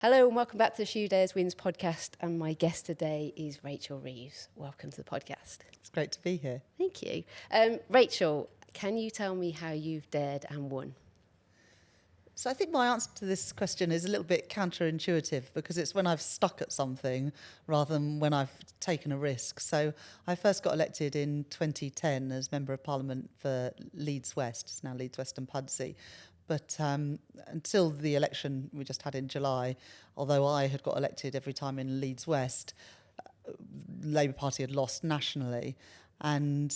Hello and welcome back to the Shoe Dares Wins podcast, and my guest today is Rachel Reeves. Welcome to the podcast. It's great to be here. Thank you. Rachel, can you tell me how you've dared and won? So I think my answer to this question is a little bit counterintuitive because it's when I've stuck at something rather than when I've taken a risk. So I first got elected in 2010 as Member of Parliament for Leeds West, it's now Leeds West and Pudsey. But until the election we just had in July, although I had got elected every time in Leeds West, the Labour Party had lost nationally. And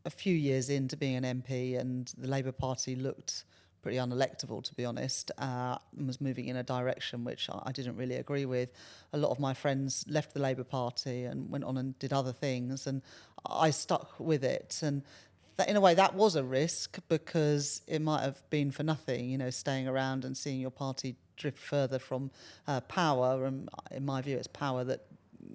a few years into being an MP, and the Labour Party looked pretty unelectable, to be honest, and was moving in a direction which I didn't really agree with. A lot of my friends left the Labour Party and went on and did other things, and I stuck with it. And that, in a way, that was a risk because it might have been for nothing, staying around and seeing your party drift further from power. And in my view, it's power that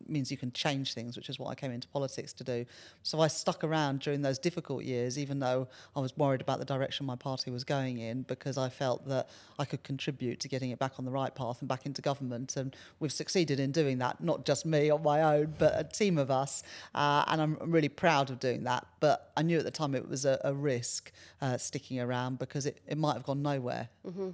means you can change things, which is what I came into politics to do. So I stuck around during those difficult years, even though I was worried about the direction my party was going in, because I felt that I could contribute to getting it back on the right path and back into government. And we've succeeded in doing that, not just me on my own, but a team of us. And I'm really proud of doing that. But I knew at the time it was a risk sticking around because it might have gone nowhere. Mm-hmm.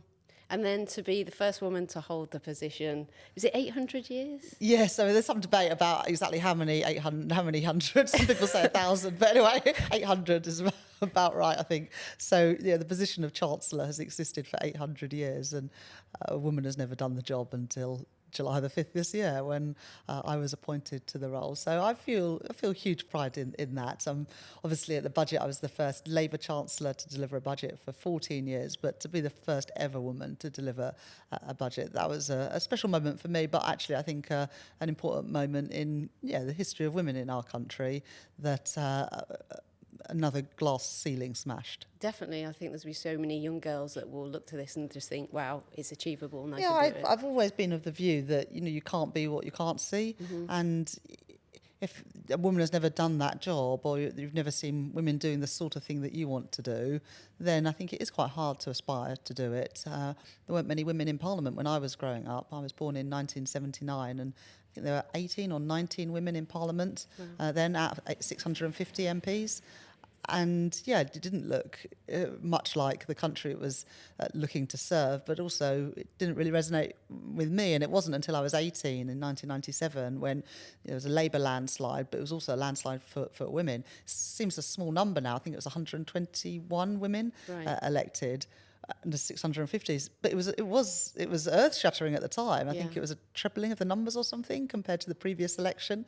And then to be the first woman to hold the position, is it 800 years? Yes, I mean, there's some debate about exactly how many hundreds. Some people say 1,000, but anyway, 800 is about right, I think. So, yeah, the position of Chancellor has existed for 800 years, and a woman has never done the job until July the 5th this year when I was appointed to the role. So I feel huge pride in that. Obviously at the budget I was the first Labour Chancellor to deliver a budget for 14 years, but to be the first ever woman to deliver a budget, that was a special moment for me, but actually I think an important moment in the history of women in our country, that another glass ceiling smashed. Definitely. I think there's be so many young girls that will look to this and just think, wow, it's achievable and I can do it. I've always been of the view that you can't be what you can't see. Mm-hmm. And if a woman has never done that job, or you've never seen women doing the sort of thing that you want to do, then I think it is quite hard to aspire to do it. There weren't many women in Parliament when I was growing up. I was born in 1979, and I think there were 18 or 19 women in Parliament then, out of 650 MPs. And it didn't look much like the country it was looking to serve, but also it didn't really resonate with me. And it wasn't until I was 18 in 1997 when there was a Labour landslide, but it was also a landslide for women. Seems a small number now. I think it was 121 women elected. Under 650s, but it was earth-shattering at the time. I think it was a tripling of the numbers or something compared to the previous election,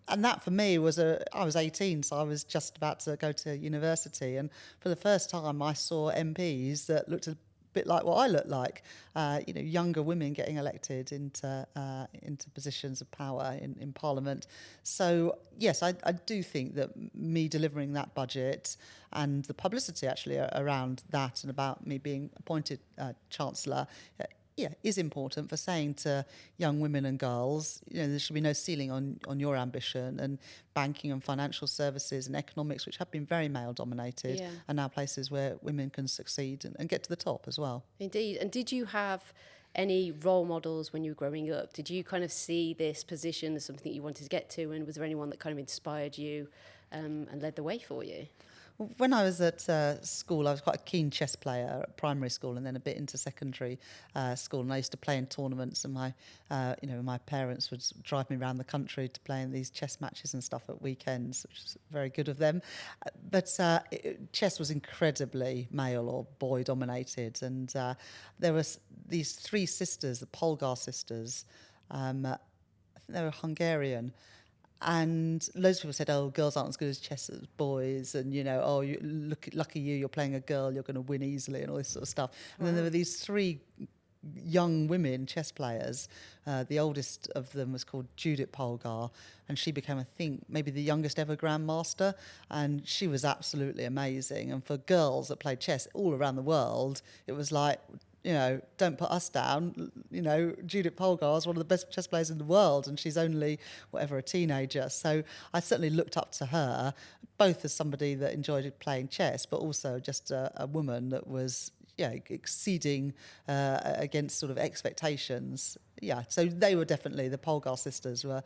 and that for me was I was 18, so I was just about to go to university, and for the first time I saw MPs that looked a bit like what I look like, younger women getting elected into positions of power in Parliament. So yes, I do think that me delivering that budget and the publicity actually around that and about me being appointed Chancellor is important for saying to young women and girls, there should be no ceiling on your ambition. And banking and financial services and economics, which have been very male-dominated, are now places where women can succeed and get to the top as well. Indeed. And did you have any role models when you were growing up? Did you kind of see this position as something you wanted to get to? And was there anyone that kind of inspired you and led the way for you? When I was at school, I was quite a keen chess player at primary school and then a bit into secondary school. And I used to play in tournaments, and my parents would drive me around the country to play in these chess matches and stuff at weekends, which was very good of them. But chess was incredibly male or boy dominated, and there were these three sisters, the Polgar sisters. I think they were Hungarian. And loads of people said, oh, girls aren't as good as chess as boys, and, lucky you're playing a girl, you're going to win easily, and all this sort of stuff. And then there were these three young women chess players. The oldest of them was called Judith Polgar, and she became, I think, maybe the youngest ever grandmaster, and she was absolutely amazing. And for girls that played chess all around the world, it was like, don't put us down. Judith Polgar is one of the best chess players in the world, and she's only, a teenager. So I certainly looked up to her, both as somebody that enjoyed playing chess, but also just a woman that was, exceeding against sort of expectations yeah, so they were definitely, the Polgar sisters were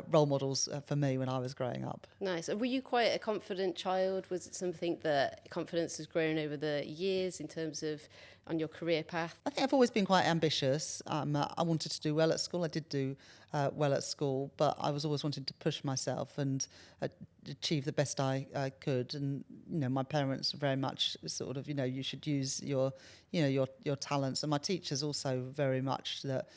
role models for me when I was growing up. Nice. And were you quite a confident child? Was it something that confidence has grown over the years in terms of on your career path? I think I've always been quite ambitious. I wanted to do well at school. I did do well at school, but I was always wanting to push myself and achieve the best I could. And my parents very much sort of, you should use your talents. And my teachers also very much that,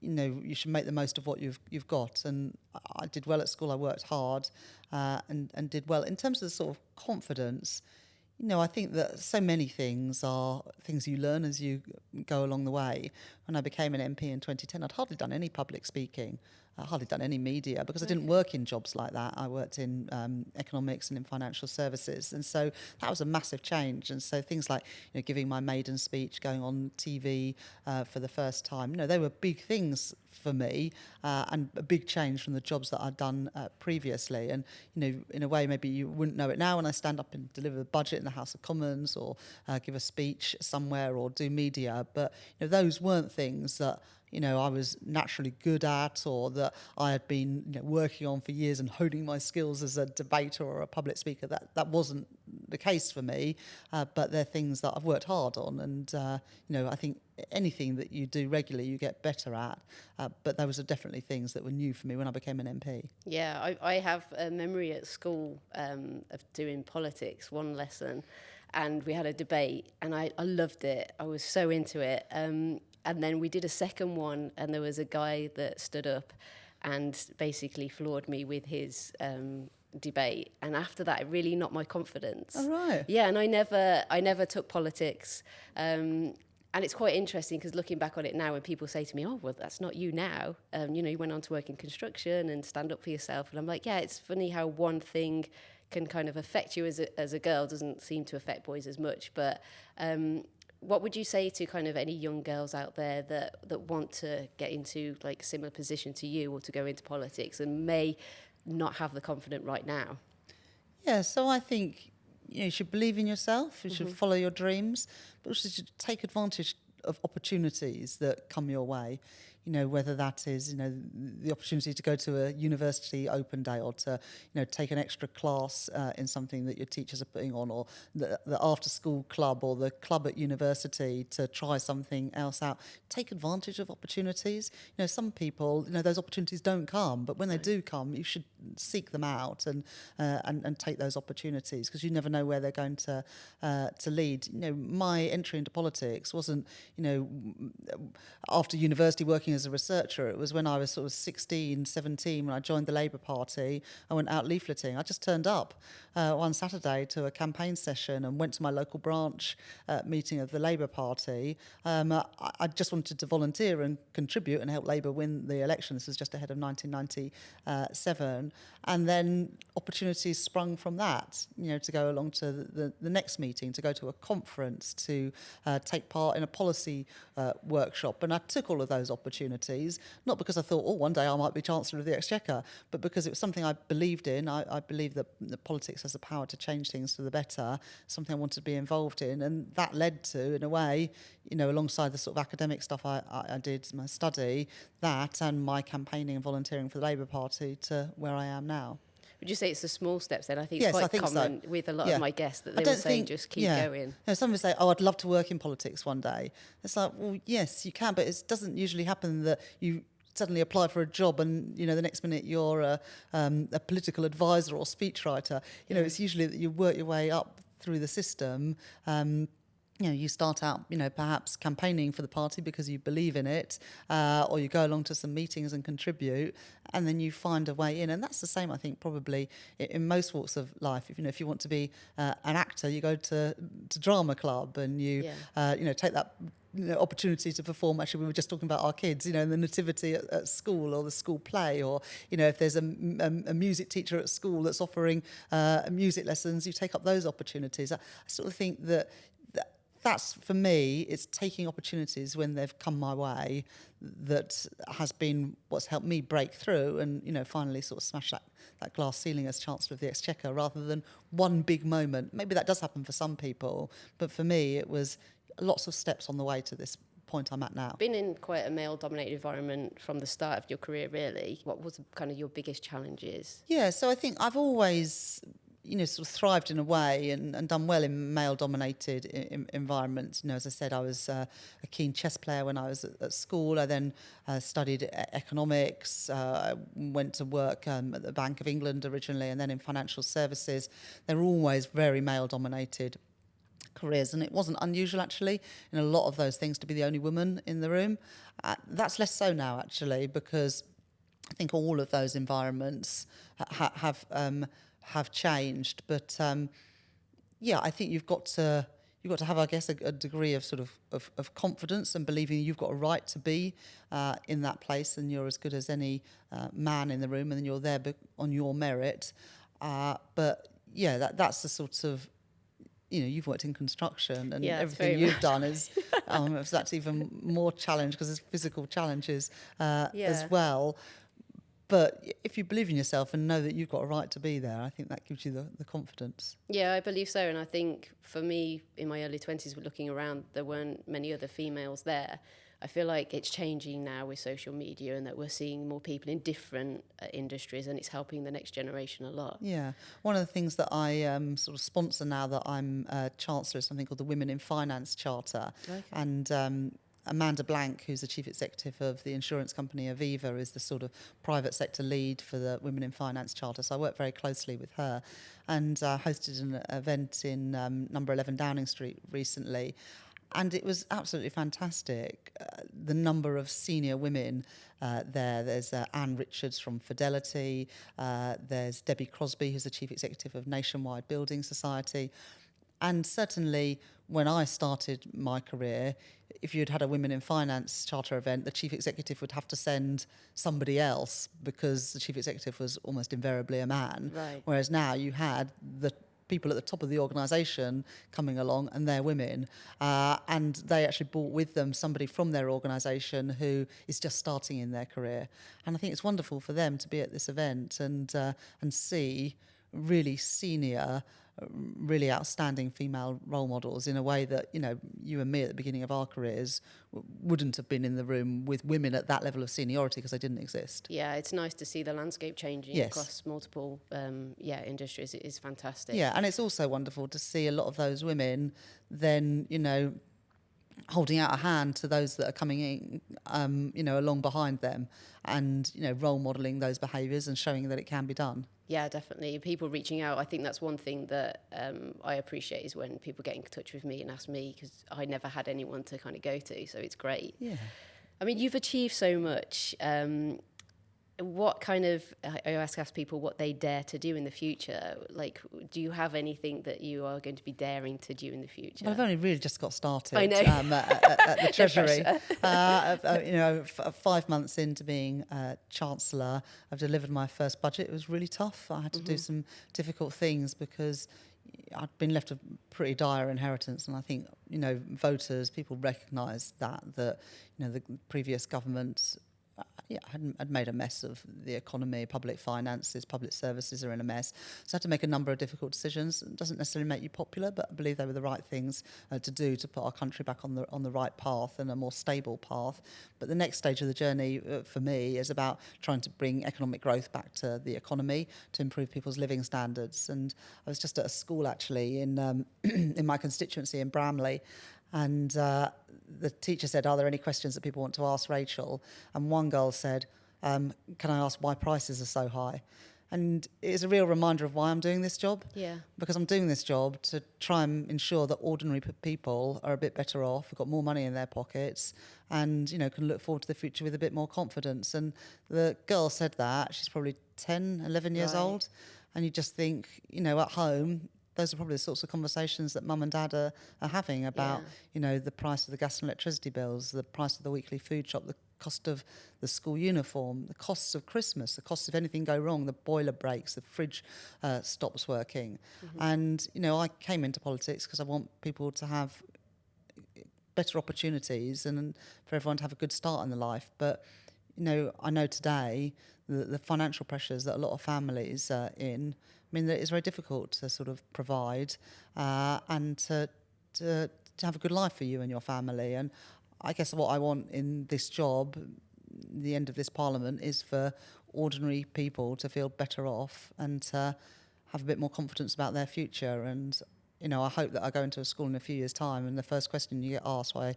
you should make the most of what you've got. And I did well at school. I worked hard and did well. In terms of the sort of confidence, I think that so many things are things you learn as you go along the way. When I became an MP in 2010, I'd hardly done any public speaking. I hardly done any media because I didn't work in jobs like that. I worked in economics and in financial services. And so that was a massive change. And so things like giving my maiden speech, going on TV for the first time, they were big things for me and a big change from the jobs that I'd done previously. And, in a way, maybe you wouldn't know it now when I stand up and deliver the budget in the House of Commons or give a speech somewhere or do media. But those weren't things that I was naturally good at or that I had been working on for years and honing my skills as a debater or a public speaker. That wasn't the case for me, but they're things that I've worked hard on. And, I think anything that you do regularly, you get better at. But those are definitely things that were new for me when I became an MP. Yeah, I have a memory at school of doing politics, one lesson, and we had a debate and I loved it. I was so into it. And then we did a second one and there was a guy that stood up and basically floored me with his debate. And after that, it really knocked my confidence. Oh, right. Yeah, and I never took politics. And it's quite interesting because looking back on it now, when people say to me, "Oh, well, that's not you now," you went on to work in construction and stand up for yourself. And I'm like, yeah, it's funny how one thing can kind of affect you as a girl. Doesn't seem to affect boys as much. But what would you say to kind of any young girls out there that want to get into like a similar position to you or to go into politics and may not have the confidence right now? Yeah, so I think you should believe in yourself, you should follow your dreams, but also you should take advantage of opportunities that come your way. Whether that is, the opportunity to go to a university open day or to, take an extra class in something that your teachers are putting on, or the after school club or the club at university to try something else out. Take advantage of opportunities. Some people, those opportunities don't come, but when they do come, you should seek them out and take those opportunities because you never know where they're going to lead. My entry into politics wasn't, after university working as a researcher. It was when I was sort of 16, 17 when I joined the Labour Party. I went out leafleting. I just turned up one Saturday to a campaign session and went to my local branch meeting of the Labour Party. I just wanted to volunteer and contribute and help Labour win the election. This was just ahead of 1997. And then opportunities sprung from that, to go along to the next meeting, to go to a conference, to take part in a policy workshop. And I took all of those opportunities, not because I thought, one day I might be Chancellor of the Exchequer, but because it was something I believed in. I believe that politics has the power to change things for the better, something I wanted to be involved in. And that led to, in a way, alongside the sort of academic stuff I did, my study, that and my campaigning and volunteering for the Labour Party to where I am now. Would you say it's the small steps then? I think Yes, it's I quite think common so. with a lot of my guests that they will say just keep going. Some people say, I'd love to work in politics one day. It's like, well, yes, you can, but it doesn't usually happen that you suddenly apply for a job and, the next minute you're a political advisor or speechwriter. It's usually that you work your way up through the system. You start out, perhaps campaigning for the party because you believe in it, or you go along to some meetings and contribute, and then you find a way in. And that's the same, I think, probably in most walks of life. If you want to be an actor, you go to drama club and you take that opportunity to perform. Actually, we were just talking about our kids, in the nativity at school or the school play, or if there's a music teacher at school that's offering music lessons, you take up those opportunities. I sort of think that's, for me, it's taking opportunities when they've come my way that has been what's helped me break through and, finally sort of smash that glass ceiling as Chancellor of the Exchequer, rather than one big moment. Maybe that does happen for some people, but for me, it was lots of steps on the way to this point I'm at now. Been in quite a male-dominated environment from the start of your career, really. What was kind of your biggest challenges? Yeah, so I think I've always, sort of thrived in a way and done well in male-dominated environments. As I said, I was a keen chess player when I was at school. I then studied economics, went to work at the Bank of England originally, and then in financial services. They were always very male-dominated careers, and it wasn't unusual actually in a lot of those things to be the only woman in the room. That's less so now actually, because I think all of those environments have changed, but I think you've got to have, I guess, a degree of sort of confidence and believing you've got a right to be in that place, and you're as good as any man in the room, and then you're there on your merit. But yeah, that's the sort of, you've worked in construction, and everything you've done is that's even more challenge because there's physical challenges as well. But if you believe in yourself and know that you've got a right to be there, I think that gives you the confidence. Yeah, I believe so. And I think for me, in my early 20s, looking around, there weren't many other females there. I feel like it's changing now with social media, and that we're seeing more people in different industries, and it's helping the next generation a lot. Yeah. One of the things that I sort of sponsor now that I'm Chancellor is something called the Women in Finance Charter. Okay. And Amanda Blank, who's the chief executive of the insurance company Aviva, is the sort of private sector lead for the Women in Finance Charter. So I work very closely with her, and hosted an event in number 11 Downing Street recently. And it was absolutely fantastic. The number of senior women there. There's Anne Richards from Fidelity. There's Debbie Crosby, who's the chief executive of Nationwide Building Society. And certainly when I started my career, if you'd had a Women in Finance Charter event, the chief executive would have to send somebody else because the chief executive was almost invariably a man. Right. Whereas now you had the people at the top of the organisation coming along, and they're women. And they actually brought with them somebody from their organisation who is just starting in their career. And I think it's wonderful for them to be at this event and see really senior, really outstanding female role models in a way that, you and me at the beginning of our careers wouldn't have been in the room with women at that level of seniority because they didn't exist. Yeah, it's nice to see the landscape changing across multiple industries. It is fantastic. Yeah, and it's also wonderful to see a lot of those women then, holding out a hand to those that are coming in, along behind them, and, role modelling those behaviours and showing that it can be done. Yeah, definitely. People reaching out, I think that's one thing that I appreciate is when people get in touch with me and ask me, because I never had anyone to kind of go to, so it's great. Yeah. I mean, you've achieved so much. What kind of, I ask people what they dare to do in the future. Like, do you have anything that you are going to be daring to do in the future? Well, I've only really just got started. I know. At the Treasury. 5 months into being Chancellor, I've delivered my first budget. It was really tough. I had to do some difficult things because I'd been left a pretty dire inheritance, and I think, voters, people recognise that the previous government had made a mess of the economy, public finances, public services are in a mess. So I had to make a number of difficult decisions. It doesn't necessarily make you popular, but I believe they were the right things to do to put our country back on the right path and a more stable path. But the next stage of the journey for me is about trying to bring economic growth back to the economy to improve people's living standards. And I was just at a school actually in in my constituency in Bramley, and the teacher said, "Are there any questions that people want to ask Rachel?" And one girl said, "Can I ask why prices are so high?" And it's a real reminder of why I'm doing this job. Yeah. Because I'm doing this job to try and ensure that ordinary people are a bit better off, have got more money in their pockets, and can look forward to the future with a bit more confidence. And the girl said that. She's probably 10, 11 years old. And you just think, at home, those are probably the sorts of conversations that mum and dad are having about, the price of the gas and electricity bills, the price of the weekly food shop, the cost of the school uniform, the costs of Christmas, the costs if anything go wrong, the boiler breaks, the fridge stops working. And, I came into politics because I want people to have better opportunities and for everyone to have a good start in their life. But, I know today the financial pressures that a lot of families are in, that it's very difficult to sort of provide and to have a good life for you and your family. And I guess what I want in this job, the end of this parliament, is for ordinary people to feel better off and to have a bit more confidence about their future. And I hope that I go into a school in a few years' time and the first question you get asked by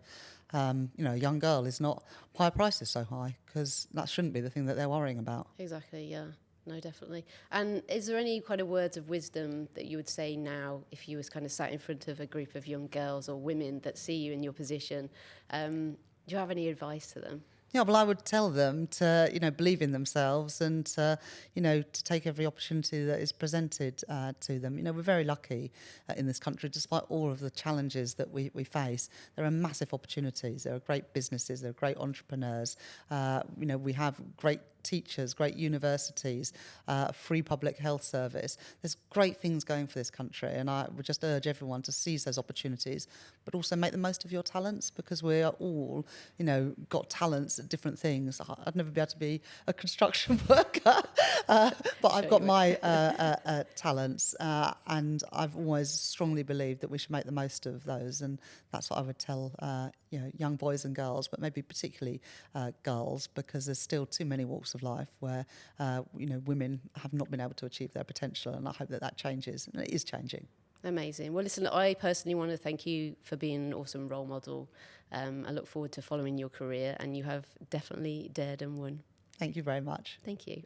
a young girl is not why are prices so high, because that shouldn't be the thing that they're worrying about. Exactly, yeah. No, definitely. And is there any kind of words of wisdom that you would say now if you was kind of sat in front of a group of young girls or women that see you in your position? Do you have any advice to them? Yeah, well, I would tell them to, believe in themselves and to take every opportunity that is presented to them. We're very lucky in this country, despite all of the challenges that we face. There are massive opportunities. There are great businesses. There are great entrepreneurs. We have great teachers, great universities, free public health service. There's great things going for this country, and I would just urge everyone to seize those opportunities, but also make the most of your talents, because we are all, got talents at different things. I'd never be able to be a construction worker, but I've got my talents, and I've always strongly believed that we should make the most of those, and that's what I would tell young boys and girls, but maybe particularly girls, because there's still too many walks of life where women have not been able to achieve their potential, and I hope that changes, and it is changing. Amazing. Well, listen, I personally want to thank you for being an awesome role model. I look forward to following your career, and you have definitely dared and won. Thank you very much. Thank you.